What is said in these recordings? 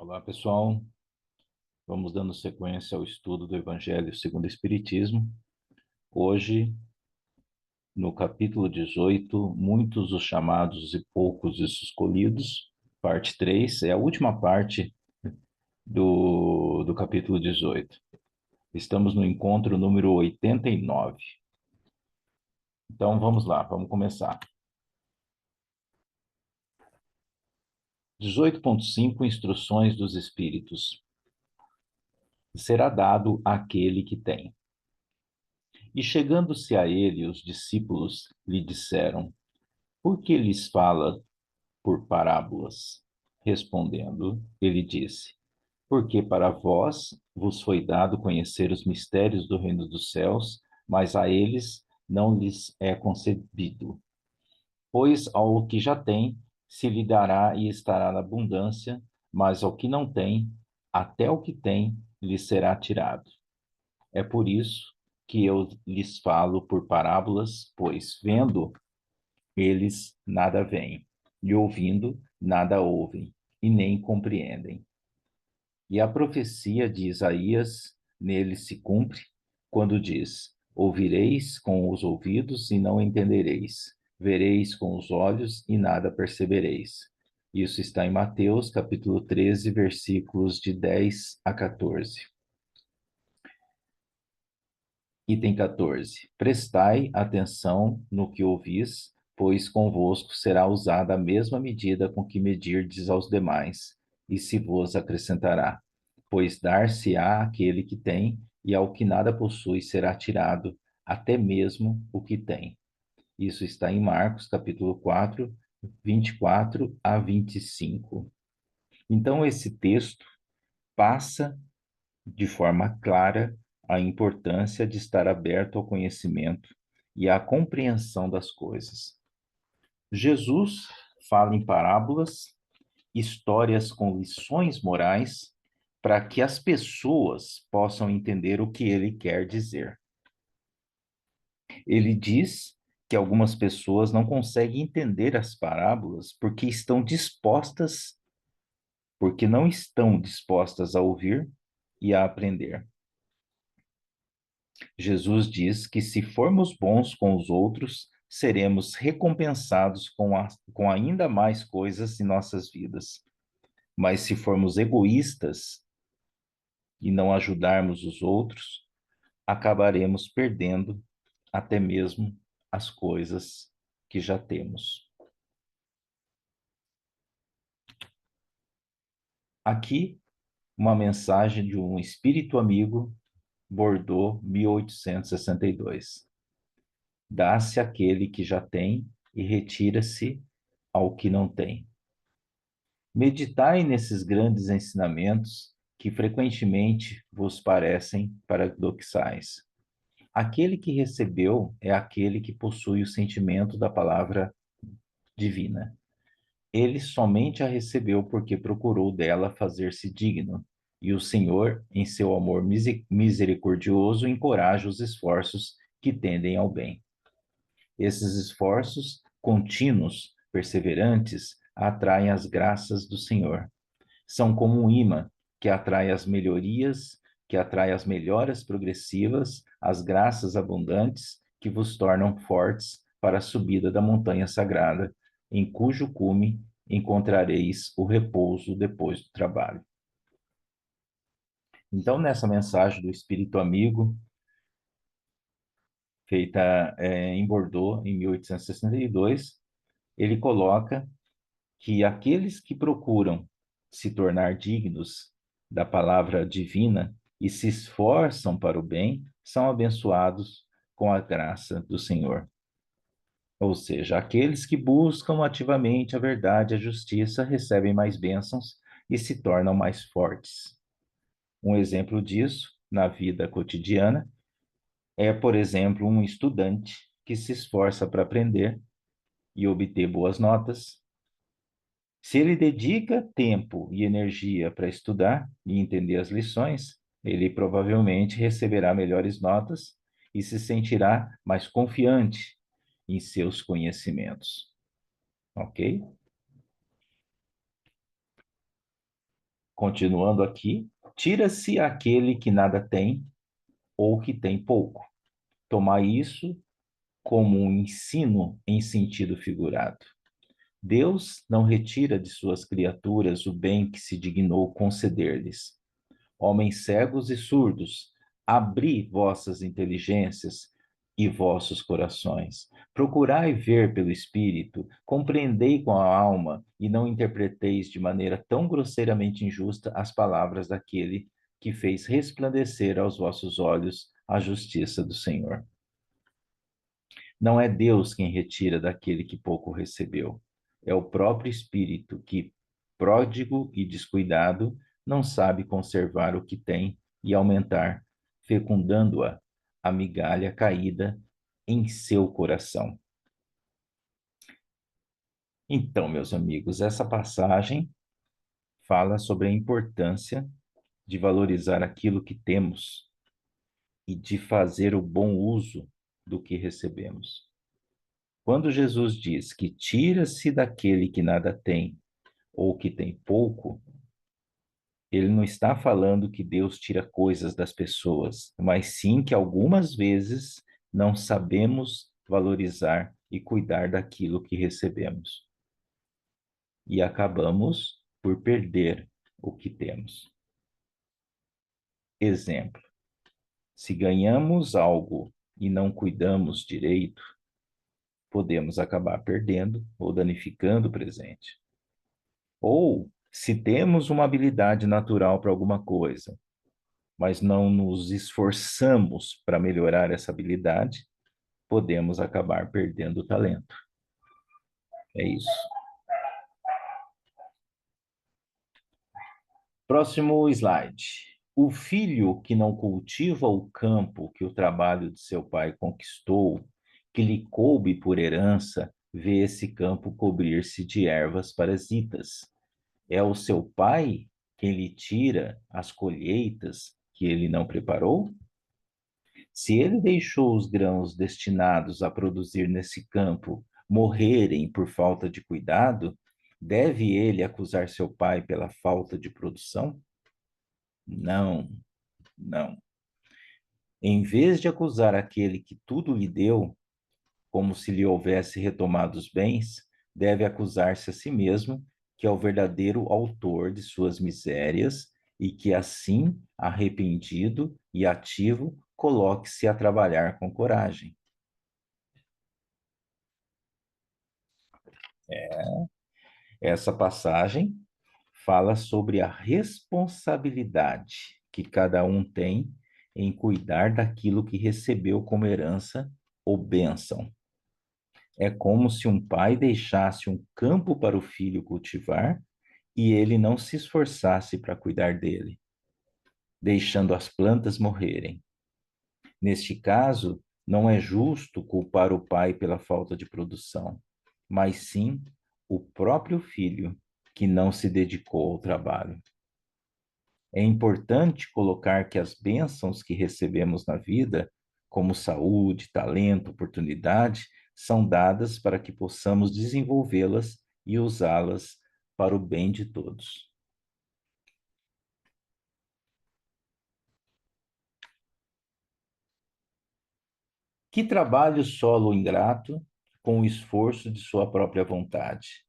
Olá, pessoal. Vamos dando sequência ao estudo do Evangelho segundo o Espiritismo. Hoje, no capítulo 18, muitos os chamados e poucos os escolhidos, parte 3, é a última parte do capítulo 18. Estamos no encontro número 89. Então, vamos lá, vamos começar. 18.5 Instruções dos Espíritos. Será dado àquele que tem. E chegando-se a ele, os discípulos lhe disseram: Por que lhes fala por parábolas? Respondendo, ele disse: Porque para vós vos foi dado conhecer os mistérios do reino dos céus, mas a eles não lhes é concedido. Pois ao que já tem, se lhe dará e estará na abundância, mas ao que não tem, até o que tem, lhe será tirado. É por isso que eu lhes falo por parábolas, pois vendo, eles nada veem, e ouvindo, nada ouvem, e nem compreendem. E a profecia de Isaías nele se cumpre, quando diz: Ouvireis com os ouvidos e não entendereis, vereis com os olhos e nada percebereis. Isso está em Mateus, capítulo 13, versículos de 10 a 14. Item 14. Prestai atenção no que ouvis, pois convosco será usada a mesma medida com que medirdes aos demais, e se vos acrescentará. Pois dar-se-á àquele que tem, e ao que nada possui será tirado, até mesmo o que tem. Isso está em Marcos, capítulo 4, 24 a 25. Então, esse texto passa de forma clara a importância de estar aberto ao conhecimento e à compreensão das coisas. Jesus fala em parábolas, histórias com lições morais, para que as pessoas possam entender o que ele quer dizer. Ele diz que algumas pessoas não conseguem entender as parábolas porque não estão dispostas a ouvir e a aprender. Jesus diz que se formos bons com os outros, seremos recompensados com ainda mais coisas em nossas vidas. Mas se formos egoístas e não ajudarmos os outros, acabaremos perdendo até mesmo as coisas que já temos. Aqui, uma mensagem de um espírito amigo, Bordeaux, 1862. Dá-se àquele que já tem e retira-se ao que não tem. Meditai nesses grandes ensinamentos que frequentemente vos parecem paradoxais. Aquele que recebeu é aquele que possui o sentimento da palavra divina. Ele somente a recebeu porque procurou dela fazer-se digno, e o Senhor, em seu amor misericordioso, encoraja os esforços que tendem ao bem. Esses esforços contínuos, perseverantes, atraem as graças do Senhor. São como um imã que atrai as melhorias, que atrai as melhoras progressivas, as graças abundantes que vos tornam fortes para a subida da montanha sagrada, em cujo cume encontrareis o repouso depois do trabalho. Então, nessa mensagem do Espírito Amigo, feita em Bordeaux, em 1862, ele coloca que aqueles que procuram se tornar dignos da palavra divina e se esforçam para o bem são abençoados com a graça do Senhor. Ou seja, aqueles que buscam ativamente a verdade e a justiça recebem mais bênçãos e se tornam mais fortes. Um exemplo disso, na vida cotidiana, é, por exemplo, um estudante que se esforça para aprender e obter boas notas. Se ele dedica tempo e energia para estudar e entender as lições, ele provavelmente receberá melhores notas e se sentirá mais confiante em seus conhecimentos. Ok? Continuando aqui, tira-se aquele que nada tem ou que tem pouco. Tomai isso como um ensino em sentido figurado. Deus não retira de suas criaturas o bem que se dignou conceder-lhes. Homens cegos e surdos, abri vossas inteligências e vossos corações. Procurai ver pelo Espírito, compreendei com a alma e não interpreteis de maneira tão grosseiramente injusta as palavras daquele que fez resplandecer aos vossos olhos a justiça do Senhor. Não é Deus quem retira daquele que pouco recebeu. É o próprio Espírito que, pródigo e descuidado, não sabe conservar o que tem e aumentar, fecundando-a, a migalha caída em seu coração. Então, meus amigos, essa passagem fala sobre a importância de valorizar aquilo que temos e de fazer o bom uso do que recebemos. Quando Jesus diz que tira-se daquele que nada tem ou que tem pouco, ele não está falando que Deus tira coisas das pessoas, mas sim que algumas vezes não sabemos valorizar e cuidar daquilo que recebemos. E acabamos por perder o que temos. Exemplo: se ganhamos algo e não cuidamos direito, podemos acabar perdendo ou danificando o presente. Ou, se temos uma habilidade natural para alguma coisa, mas não nos esforçamos para melhorar essa habilidade, podemos acabar perdendo o talento. É isso. Próximo slide. O filho que não cultiva o campo que o trabalho de seu pai conquistou, que lhe coube por herança, vê esse campo cobrir-se de ervas parasitas. É o seu pai quem lhe tira as colheitas que ele não preparou? Se ele deixou os grãos destinados a produzir nesse campo morrerem por falta de cuidado, deve ele acusar seu pai pela falta de produção? Não, não. Em vez de acusar aquele que tudo lhe deu, como se lhe houvesse retomado os bens, deve acusar-se a si mesmo, que é o verdadeiro autor de suas misérias, e que assim, arrependido e ativo, coloque-se a trabalhar com coragem. Essa passagem fala sobre a responsabilidade que cada um tem em cuidar daquilo que recebeu como herança ou bênção. É como se um pai deixasse um campo para o filho cultivar e ele não se esforçasse para cuidar dele, deixando as plantas morrerem. Neste caso, não é justo culpar o pai pela falta de produção, mas sim o próprio filho que não se dedicou ao trabalho. É importante colocar que as bênçãos que recebemos na vida, como saúde, talento, oportunidade, são dadas para que possamos desenvolvê-las e usá-las para o bem de todos. Que trabalhe o solo ingrato com o esforço de sua própria vontade.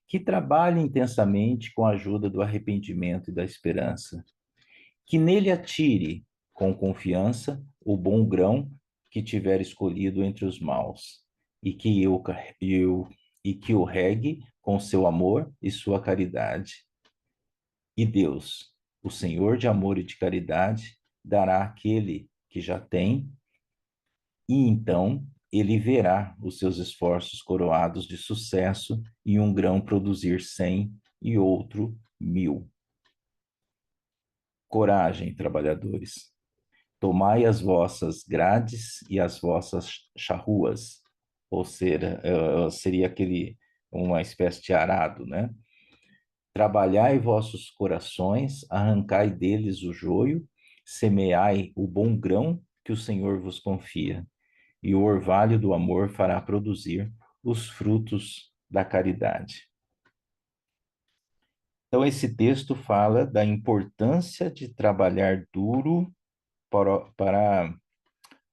Que trabalhe intensamente com a ajuda do arrependimento e da esperança. Que nele atire, com confiança, o bom grão que tiver escolhido entre os maus, e que o regue com seu amor e sua caridade. E Deus, o Senhor de amor e de caridade, dará àquele que já tem, e então ele verá os seus esforços coroados de sucesso e um grão produzir 100 e outro 1000. Coragem, trabalhadores. Tomai as vossas grades e as vossas charruas, ou seja, seria uma espécie de arado, né? Trabalhai vossos corações, arrancai deles o joio, semeai o bom grão que o Senhor vos confia, e o orvalho do amor fará produzir os frutos da caridade. Então, esse texto fala da importância de trabalhar duro para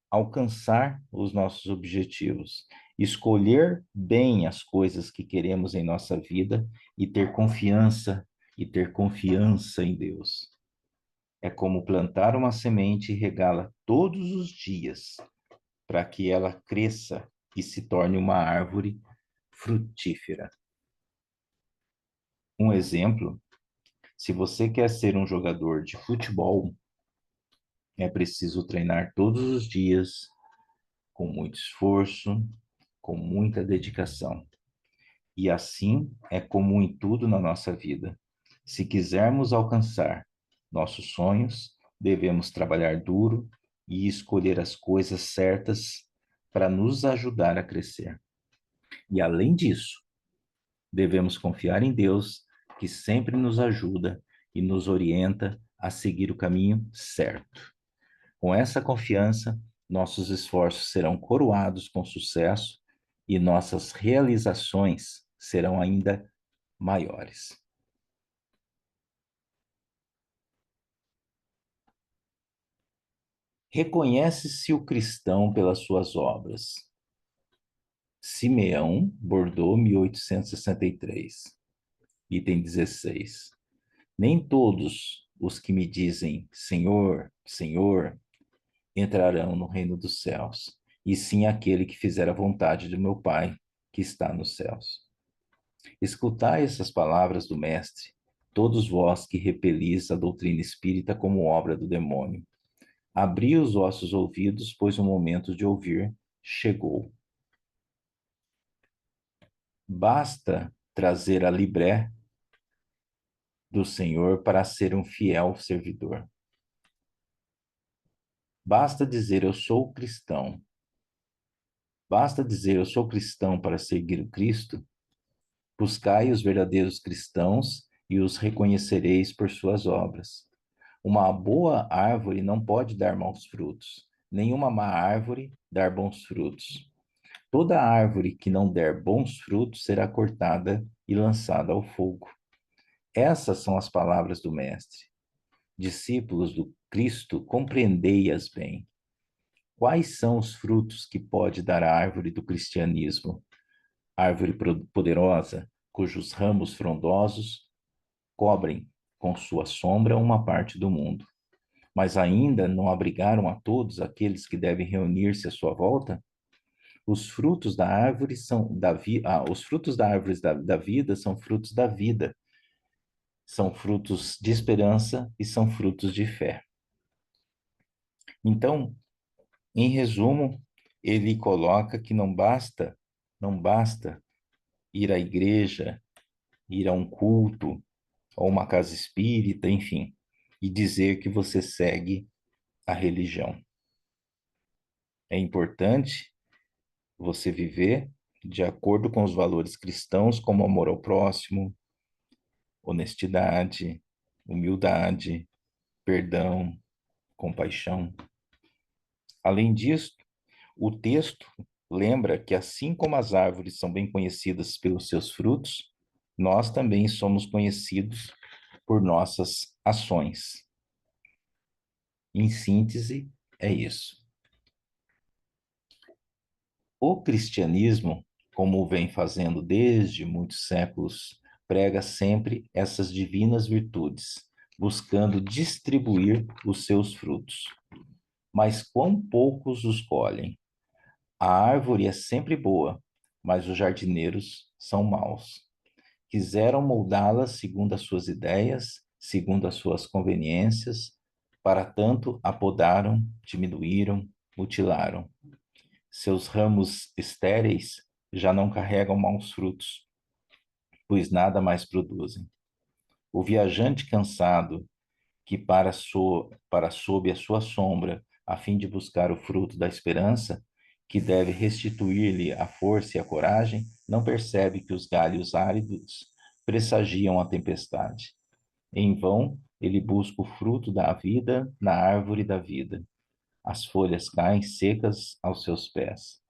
alcançar os nossos objetivos, escolher bem as coisas que queremos em nossa vida e ter confiança em Deus. É como plantar uma semente e regá-la todos os dias para que ela cresça e se torne uma árvore frutífera. Um exemplo, se você quer ser um jogador de futebol, é preciso treinar todos os dias, com muito esforço, com muita dedicação. E assim é comum em tudo na nossa vida. Se quisermos alcançar nossos sonhos, devemos trabalhar duro e escolher as coisas certas para nos ajudar a crescer. E além disso, devemos confiar em Deus, que sempre nos ajuda e nos orienta a seguir o caminho certo. Com essa confiança, nossos esforços serão coroados com sucesso e nossas realizações serão ainda maiores. Reconhece-se o cristão pelas suas obras. Simeão, Bordeaux, 1863, item 16. Nem todos os que me dizem Senhor, Senhor, entrarão no reino dos céus, e sim aquele que fizer a vontade do meu Pai, que está nos céus. Escutai essas palavras do Mestre, todos vós que repelis a doutrina espírita como obra do demônio. Abri os vossos ouvidos, pois o momento de ouvir chegou. Basta trazer a libré do Senhor para ser um fiel servidor. Basta dizer eu sou cristão. Basta dizer eu sou cristão para seguir o Cristo. Buscai os verdadeiros cristãos e os reconhecereis por suas obras. Uma boa árvore não pode dar maus frutos, nenhuma má árvore dar bons frutos. Toda árvore que não der bons frutos será cortada e lançada ao fogo. Essas são as palavras do Mestre. Discípulos do Cristo, compreendei-as bem. Quais são os frutos que pode dar a árvore do cristianismo? Árvore poderosa, cujos ramos frondosos cobrem com sua sombra uma parte do mundo. Mas ainda não abrigaram a todos aqueles que devem reunir-se à sua volta? Os frutos da árvore são os frutos da árvore da vida são frutos da vida, são frutos de esperança e são frutos de fé. Então, em resumo, ele coloca que não basta ir à igreja, ir a um culto, ou uma casa espírita, enfim, e dizer que você segue a religião. É importante você viver de acordo com os valores cristãos, como amor ao próximo, honestidade, humildade, perdão, compaixão. Além disso, o texto lembra que, assim como as árvores são bem conhecidas pelos seus frutos, nós também somos conhecidos por nossas ações. Em síntese, é isso. O cristianismo, como vem fazendo desde muitos séculos, prega sempre essas divinas virtudes, buscando distribuir os seus frutos. Mas quão poucos os colhem? A árvore é sempre boa, mas os jardineiros são maus. Quiseram moldá-la segundo as suas ideias, segundo as suas conveniências, para tanto a podaram, diminuíram, mutilaram. Seus ramos estéreis já não carregam maus frutos, pois nada mais produzem. O viajante cansado, que para sob a sua sombra, a fim de buscar o fruto da esperança, que deve restituir-lhe a força e a coragem, não percebe que os galhos áridos pressagiam a tempestade. Em vão, ele busca o fruto da vida na árvore da vida. As folhas caem secas aos seus pés.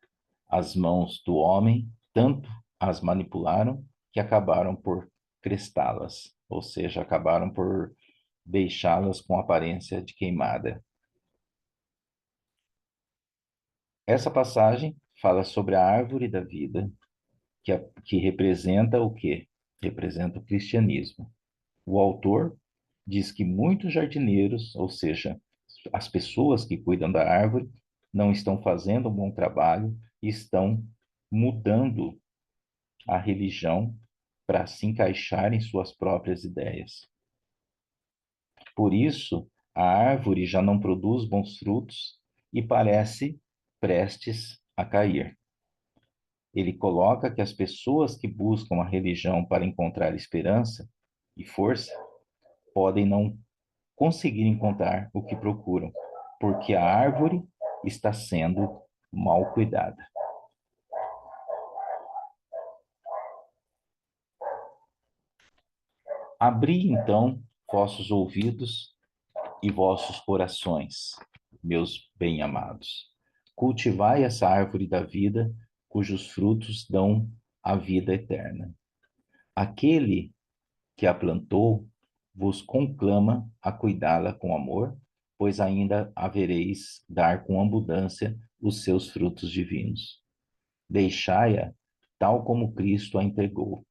As mãos do homem tanto as manipularam que acabaram por crestá-las, ou seja, acabaram por deixá-las com aparência de queimada. Essa passagem fala sobre a árvore da vida, que representa o quê? Representa o cristianismo. O autor diz que muitos jardineiros, ou seja, as pessoas que cuidam da árvore, não estão fazendo um bom trabalho e estão mudando a religião para se encaixar em suas próprias ideias. Por isso, a árvore já não produz bons frutos e parece prestes a cair. Ele coloca que as pessoas que buscam a religião para encontrar esperança e força podem não conseguir encontrar o que procuram, porque a árvore está sendo mal cuidada. Abri então vossos ouvidos e vossos corações, meus bem-amados. Cultivai essa árvore da vida, cujos frutos dão a vida eterna. Aquele que a plantou vos conclama a cuidá-la com amor, pois ainda havereis dar com abundância os seus frutos divinos. Deixai-a tal como Cristo a entregou,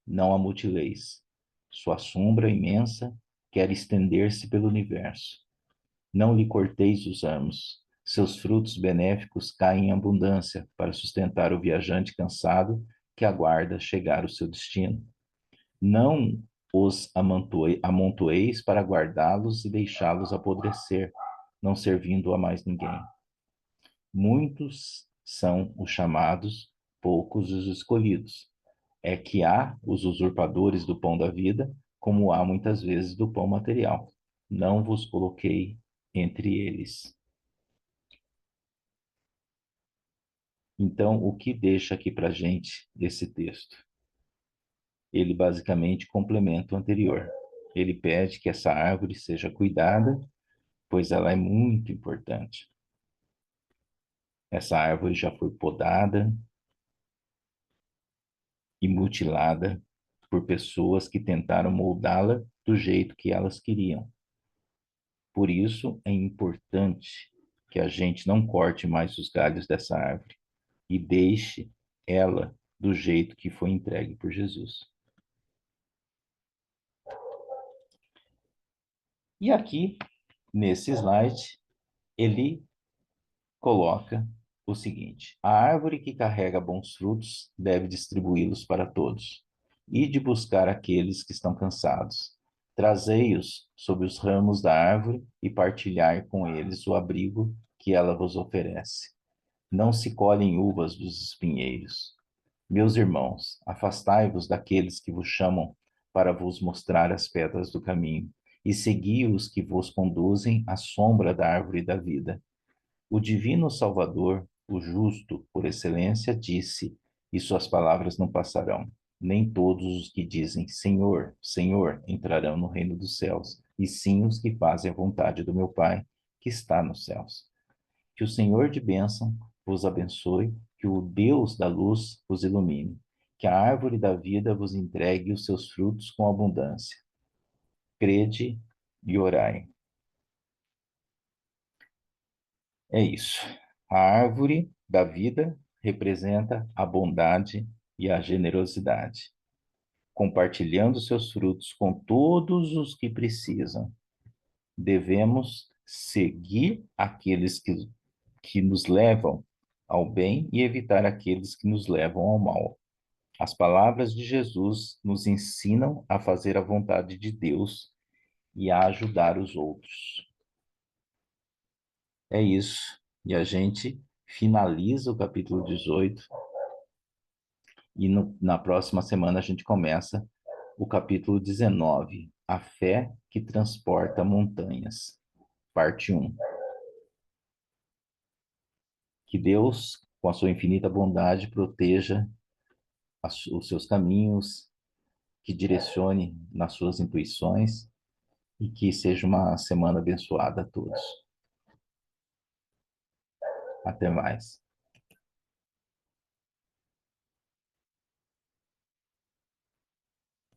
não a mutileis. Sua sombra imensa quer estender-se pelo universo. Não lhe corteis os ramos. Seus frutos benéficos caem em abundância para sustentar o viajante cansado que aguarda chegar ao seu destino. Não os amontoeis para guardá-los e deixá-los apodrecer, não servindo a mais ninguém. Muitos são os chamados, poucos os escolhidos. É que há os usurpadores do pão da vida, como há muitas vezes do pão material. Não vos coloquei entre eles. Então, o que deixa aqui para gente esse texto? Ele basicamente complementa o anterior. Ele pede que essa árvore seja cuidada, pois ela é muito importante. Essa árvore já foi podada e mutilada por pessoas que tentaram moldá-la do jeito que elas queriam. Por isso é importante que a gente não corte mais os galhos dessa árvore e deixe ela do jeito que foi entregue por Jesus. E aqui, nesse slide, ele coloca o seguinte: a árvore que carrega bons frutos deve distribuí-los para todos, e de buscar aqueles que estão cansados. Trazei-os sob os ramos da árvore e partilhai com eles o abrigo que ela vos oferece. Não se colhem uvas dos espinheiros. Meus irmãos, afastai-vos daqueles que vos chamam para vos mostrar as pedras do caminho, e segui os que vos conduzem à sombra da árvore da vida. O divino Salvador, o justo por excelência, disse, e suas palavras não passarão. Nem todos os que dizem Senhor, Senhor, entrarão no reino dos céus, e sim os que fazem a vontade do meu Pai, que está nos céus. Que o Senhor de bênção vos abençoe, que o Deus da luz vos ilumine, que a árvore da vida vos entregue os seus frutos com abundância. Crede e orai. É isso. A árvore da vida representa a bondade e a generosidade, compartilhando seus frutos com todos os que precisam. Devemos seguir aqueles que nos levam ao bem e evitar aqueles que nos levam ao mal. As palavras de Jesus nos ensinam a fazer a vontade de Deus e a ajudar os outros. É isso. E a gente finaliza o capítulo 18 e na próxima semana a gente começa o capítulo 19, A Fé que Transporta Montanhas, parte 1. Que Deus, com a sua infinita bondade, proteja os seus caminhos, que direcione nas suas intuições e que seja uma semana abençoada a todos. Até mais.